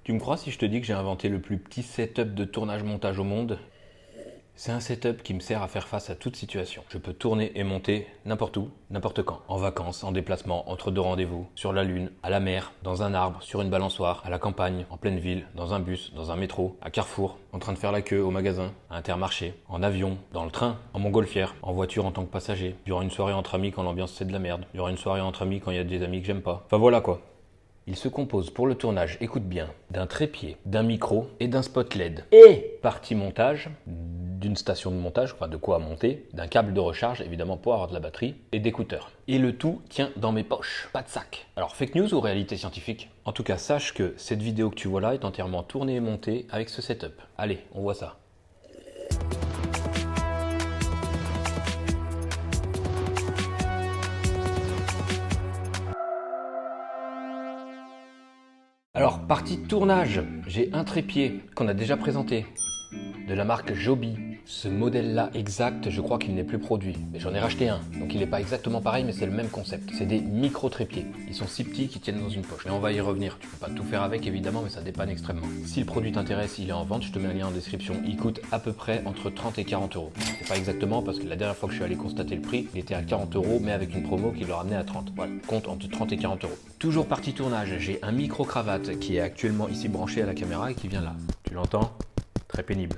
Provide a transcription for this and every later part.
Tu me crois si je te dis que j'ai inventé le plus petit setup de tournage-montage au monde? C'est un setup qui me sert à faire face à toute situation. Je peux tourner et monter n'importe où, n'importe quand. En vacances, en déplacement, entre deux rendez-vous, sur la lune, à la mer, dans un arbre, sur une balançoire, à la campagne, en pleine ville, dans un bus, dans un métro, à Carrefour, en train de faire la queue au magasin, à Intermarché, en avion, dans le train, en montgolfière, en voiture en tant que passager, durant une soirée entre amis quand l'ambiance c'est de la merde, durant une soirée entre amis quand il y a des amis que j'aime pas. Enfin voilà quoi. Il se compose pour le tournage, écoute bien, d'un trépied, d'un micro et d'un spot LED. Et partie montage, d'une station de montage, enfin de quoi monter, d'un câble de recharge évidemment pour avoir de la batterie et d'écouteurs. Et le tout tient dans mes poches, pas de sac. Alors fake news ou réalité scientifique? En tout cas sache que cette vidéo que tu vois là est entièrement tournée et montée avec ce setup. Allez, on voit ça. Alors, partie tournage, j'ai un trépied qu'on a déjà présenté, de la marque Joby. Ce modèle-là exact, je crois qu'il n'est plus produit, mais j'en ai racheté un, donc il n'est pas exactement pareil, mais c'est le même concept. C'est des micro-trépieds. Ils sont si petits qu'ils tiennent dans une poche. Mais on va y revenir. Tu peux pas tout faire avec évidemment, mais ça dépanne extrêmement. Si le produit t'intéresse, il est en vente, je te mets un lien en description. Il coûte à peu près entre 30 et 40 euros. C'est pas exactement parce que la dernière fois que je suis allé constater le prix, il était à 40 euros, mais avec une promo qui le ramenait à 30. Voilà, compte entre 30 et 40 euros. Toujours partie tournage, j'ai un micro-cravate qui est actuellement ici branché à la caméra et qui vient là. Tu l'entends? Très pénible.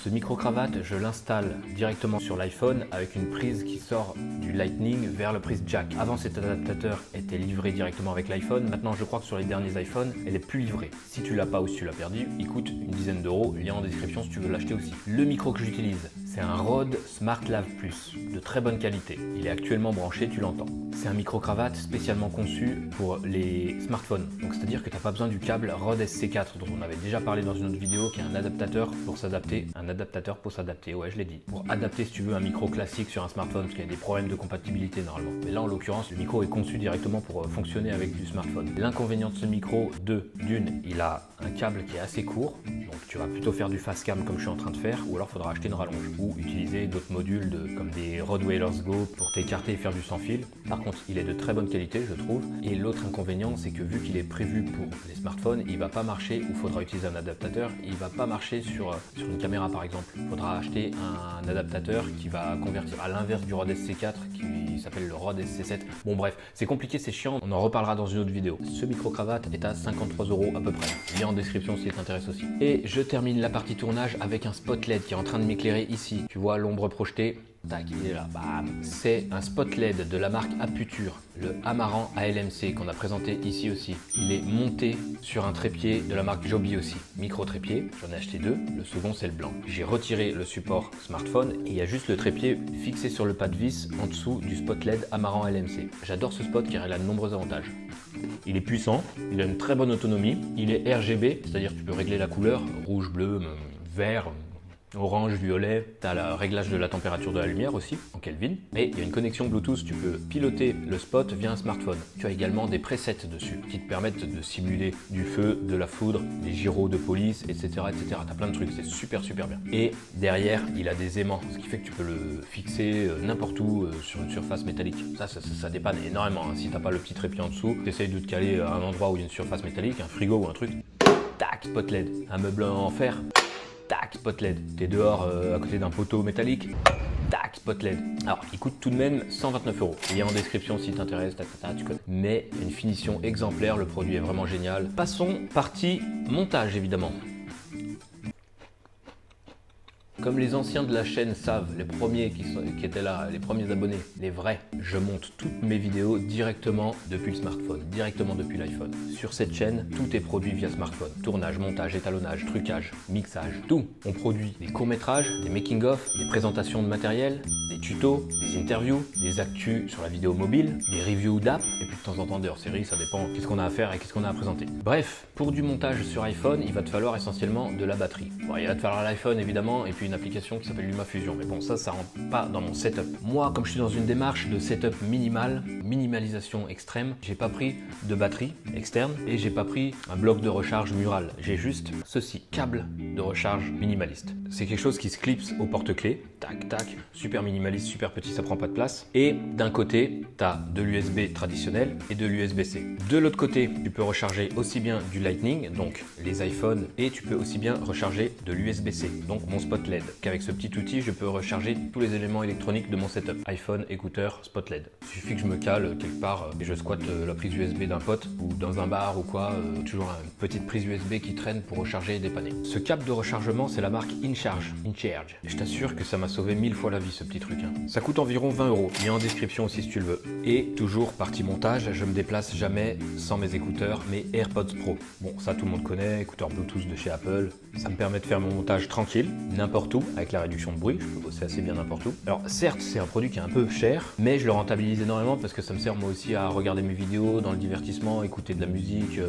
Ce micro-cravate, je l'installe directement sur l'iPhone avec une prise qui sort du Lightning vers la prise jack. Avant, cet adaptateur était livré directement avec l'iPhone. Maintenant, je crois que sur les derniers iPhones, elle est plus livrée. Si tu l'as pas ou si tu l'as perdu, il coûte une dizaine d'euros. Lien en description si tu veux l'acheter aussi. Le micro que j'utilise, c'est un Rode SmartLav Plus, de très bonne qualité. Il est actuellement branché, tu l'entends. C'est un micro-cravate spécialement conçu pour les smartphones. Donc, c'est-à-dire que tu n'as pas besoin du câble Rode SC4 dont on avait déjà parlé dans une autre vidéo, qui est un adaptateur pour s'adapter. Un adaptateur pour s'adapter, ouais je l'ai dit. Pour adapter si tu veux un micro classique sur un smartphone, parce qu'il y a des problèmes de compatibilité normalement. Mais là en l'occurrence, le micro est conçu directement pour fonctionner avec du smartphone. L'inconvénient de ce micro, d'une, il a un câble qui est assez court, donc tu vas plutôt faire du fast cam comme je suis en train de faire, ou alors il faudra acheter une rallonge, ou utiliser d'autres modules comme des Rottweilers Go pour t'écarter et faire du sans fil. Par contre, il est de très bonne qualité, je trouve. Et l'autre inconvénient, c'est que vu qu'il est prévu pour les smartphones, il va pas marcher, ou il faudra utiliser un adaptateur, il va pas marcher sur une caméra par exemple. Il faudra acheter un adaptateur qui va convertir à l'inverse du Rode SC4 qui s'appelle le Rode SC7. Bon bref, c'est compliqué, c'est chiant, on en reparlera dans une autre vidéo. Ce micro-cravate est à 53 euros à peu près. Lien en description si ça t'intéresse aussi. Et je termine la partie tournage avec un spot LED qui est en train de m'éclairer ici. Tu vois l'ombre projetée? Tac, il est là, bam. C'est un spot LED de la marque Aputure, le Amaran ALMC qu'on a présenté ici aussi. Il est monté sur un trépied de la marque Joby aussi, micro trépied, j'en ai acheté deux, le second c'est le blanc. J'ai retiré le support smartphone et il y a juste le trépied fixé sur le pas de vis en dessous du spot LED Amaran ALMC. J'adore ce spot car il a de nombreux avantages. Il est puissant, il a une très bonne autonomie, il est RGB, c'est-à-dire que tu peux régler la couleur, rouge, bleu, vert, orange, violet, tu as le réglage de la température de la lumière aussi, en Kelvin. Mais il y a une connexion Bluetooth, tu peux piloter le spot via un smartphone. Tu as également des presets dessus qui te permettent de simuler du feu, de la foudre, des gyros de police, etc. etc. Tu as plein de trucs, c'est super bien. Et derrière, il a des aimants, ce qui fait que tu peux le fixer n'importe où sur une surface métallique. Ça dépanne énormément. Hein. Si tu n'as pas le petit trépied en dessous, tu essayes de te caler à un endroit où il y a une surface métallique, un frigo ou un truc. Tac, spot LED. Un meuble en fer. Tac, spot LED. T'es dehors à côté d'un poteau métallique. Tac, spot LED. Alors, il coûte tout de même 129 euros. Lien en description si t'intéresse, tu connais. Mais une finition exemplaire, le produit est vraiment génial. Passons partie montage évidemment. Comme les anciens de la chaîne savent, les premiers qui étaient là, les premiers abonnés, les vrais, je monte toutes mes vidéos directement depuis le smartphone, directement depuis l'iPhone. Sur cette chaîne, tout est produit via smartphone. Tournage, montage, étalonnage, trucage, mixage, tout. On produit des courts-métrages, des making-of, des présentations de matériel, des tutos, des interviews, des actus sur la vidéo mobile, des reviews d'app, et puis de temps en temps des hors-séries, ça dépend qu'est-ce qu'on a à faire et qu'est-ce qu'on a à présenter. Bref, pour du montage sur iPhone, il va te falloir essentiellement de la batterie. Bon, il va te falloir l'iPhone évidemment, et puis une application qui s'appelle LumaFusion. Mais bon, ça rentre pas dans mon setup. Moi, comme je suis dans une démarche de setup minimal, minimalisation extrême, j'ai pas pris de batterie externe et j'ai pas pris un bloc de recharge mural. J'ai juste ceci, câble de recharge minimaliste. c'est quelque chose qui se clipse au porte-clés. Tac, tac, super minimaliste, super petit, ça prend pas de place. Et d'un côté, tu as de l'USB traditionnel et de l'USB-C. De l'autre côté, tu peux recharger aussi bien du Lightning, donc les iPhones, et tu peux aussi bien recharger de l'USB-C, donc mon spot LED. Qu'avec ce petit outil, je peux recharger tous les éléments électroniques de mon setup. iPhone, écouteurs, spot LED. Il suffit que je me cale quelque part et je squatte la prise USB d'un pote ou dans un bar ou quoi, toujours une petite prise USB qui traîne pour recharger et dépanner. Ce câble de rechargement, c'est la marque InCharge. Et je t'assure que ça m'a sauvé 1000 fois la vie ce petit truc. Ça coûte environ 20 €. Il est en description aussi si tu le veux. Et toujours partie montage, je me déplace jamais sans mes écouteurs, mes AirPods Pro. Bon, ça tout le monde connaît, écouteurs Bluetooth de chez Apple. Ça me permet de faire mon montage tranquille, n'importe où, avec la réduction de bruit. Je peux bosser assez bien n'importe où. Alors certes, c'est un produit qui est un peu cher, mais je le rentabilise énormément parce que ça me sert moi aussi à regarder mes vidéos dans le divertissement, écouter de la musique,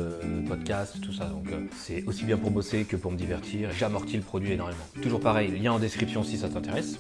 podcast, tout ça. Donc c'est aussi bien pour bosser que pour me divertir. J'amortis le produit énormément. Toujours pareil, lien en description si ça t'intéresse.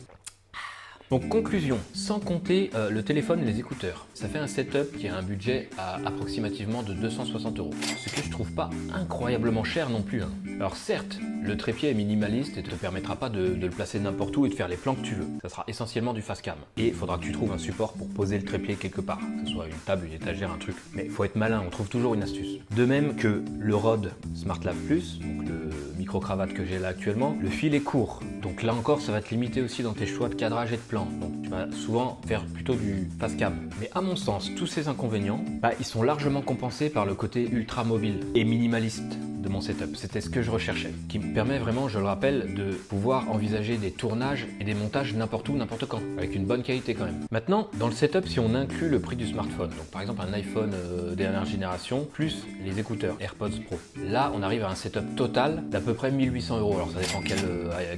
Donc conclusion, sans compter le téléphone et les écouteurs, ça fait un setup qui a un budget à approximativement de 260 €. Ce que je trouve pas incroyablement cher non plus. Alors certes, le trépied est minimaliste et te permettra pas de le placer n'importe où et de faire les plans que tu veux. Ça sera essentiellement du face cam. Et il faudra que tu trouves un support pour poser le trépied quelque part, que ce soit une table, une étagère, un truc. Mais il faut être malin, on trouve toujours une astuce. De même que le Rode SmartLav Plus, donc le micro-cravate que j'ai là actuellement, le fil est court. Donc là encore, ça va te limiter aussi dans tes choix de cadrage et de plan. Donc tu vas souvent faire plutôt du face cam. Mais à mon sens, tous ces inconvénients, ils sont largement compensés par le côté ultra mobile et minimaliste de mon setup. C'était ce que je recherchais, qui me permet vraiment, je le rappelle, de pouvoir envisager des tournages et des montages n'importe où, n'importe quand, avec une bonne qualité quand même. Maintenant, dans le setup, si on inclut le prix du smartphone, donc par exemple un iPhone dernière génération, plus les écouteurs AirPods Pro, là on arrive à un setup total d'à peu près 1800 €. Alors ça dépend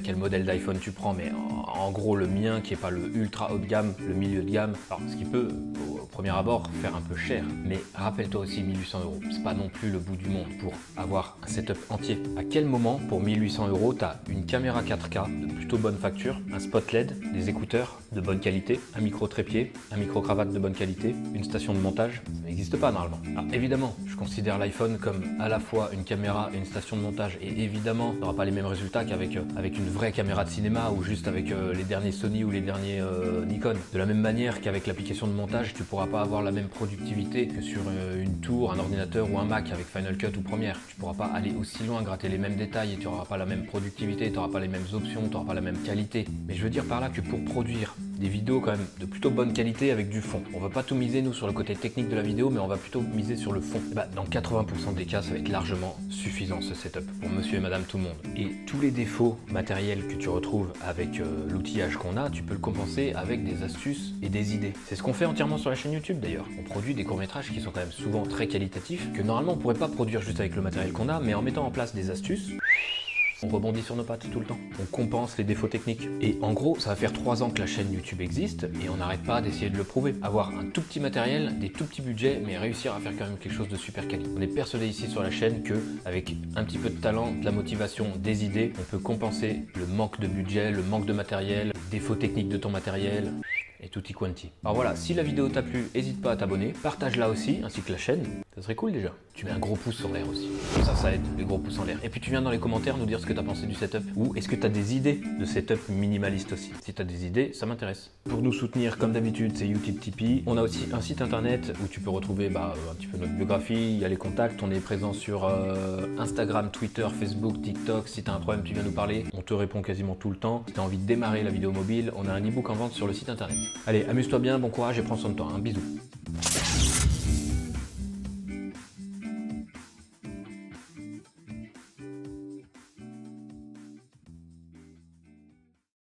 quel modèle d'iPhone tu prends, mais en gros le mien qui est pas le ultra haut de gamme, le milieu de gamme, alors ce qui peut au premier abord faire un peu cher, mais rappelle-toi aussi 1800 €, c'est pas non plus le bout du monde pour avoir un setup entier. À quel moment pour 1800 € tu as une caméra 4K de plutôt bonne facture, un spot LED, des écouteurs de bonne qualité, un micro trépied, un micro cravate de bonne qualité, une station de montage? Ça n'existe pas normalement. Alors évidemment, je considère l'iPhone comme à la fois une caméra et une station de montage, et évidemment, tu n'auras pas les mêmes résultats qu'avec une vraie caméra de cinéma ou juste avec les derniers Sony ou les derniers Nikon. De la même manière qu'avec l'application de montage, tu pourras pas avoir la même productivité que sur une tour, un ordinateur ou un Mac avec Final Cut ou Premiere. Tu pourras pas aller aussi loin, gratter les mêmes détails et tu n'auras pas la même productivité, tu n'auras pas les mêmes options, tu n'auras pas la même qualité. Mais je veux dire par là que pour produire des vidéos quand même de plutôt bonne qualité avec du fond, on va pas tout miser nous sur le côté technique de la vidéo, mais on va plutôt miser sur le fond. Dans 80% des cas, ça va être largement suffisant ce setup pour monsieur et madame tout le monde. Et tous les défauts matériels que tu retrouves avec l'outillage qu'on a, tu peux le compenser avec des astuces et des idées. C'est ce qu'on fait entièrement sur la chaîne YouTube d'ailleurs. On produit des courts-métrages qui sont quand même souvent très qualitatifs, que normalement on pourrait pas produire juste avec le matériel qu'on a, mais en mettant en place des astuces, on rebondit sur nos pattes tout le temps. On compense les défauts techniques. Et en gros, ça va faire 3 ans que la chaîne YouTube existe et on n'arrête pas d'essayer de le prouver. Avoir un tout petit matériel, des tout petits budgets, mais réussir à faire quand même quelque chose de super quali. On est persuadé ici sur la chaîne que avec un petit peu de talent, de la motivation, des idées, on peut compenser le manque de budget, le manque de matériel, les défauts techniques de ton matériel et tutti quanti. Alors voilà, si la vidéo t'a plu, n'hésite pas à t'abonner, partage-la aussi, ainsi que la chaîne, ça serait cool déjà. Tu mets un gros pouce en l'air aussi, ça aide, les gros pouces en l'air. Et puis tu viens dans les commentaires nous dire ce que tu as pensé du setup, ou est-ce que tu as des idées de setup minimaliste aussi. Si tu as des idées, ça m'intéresse. Pour nous soutenir, comme d'habitude, c'est YouTube Tipeee. On a aussi un site internet où tu peux retrouver un petit peu notre biographie, il y a les contacts, on est présent sur Instagram, Twitter, Facebook, TikTok. Si tu as un problème, tu viens nous parler, on te répond quasiment tout le temps. Si tu as envie de démarrer la vidéo mobile, on a un e-book en vente sur le site internet. Allez, amuse-toi bien, bon courage et prends soin de toi. Bisous.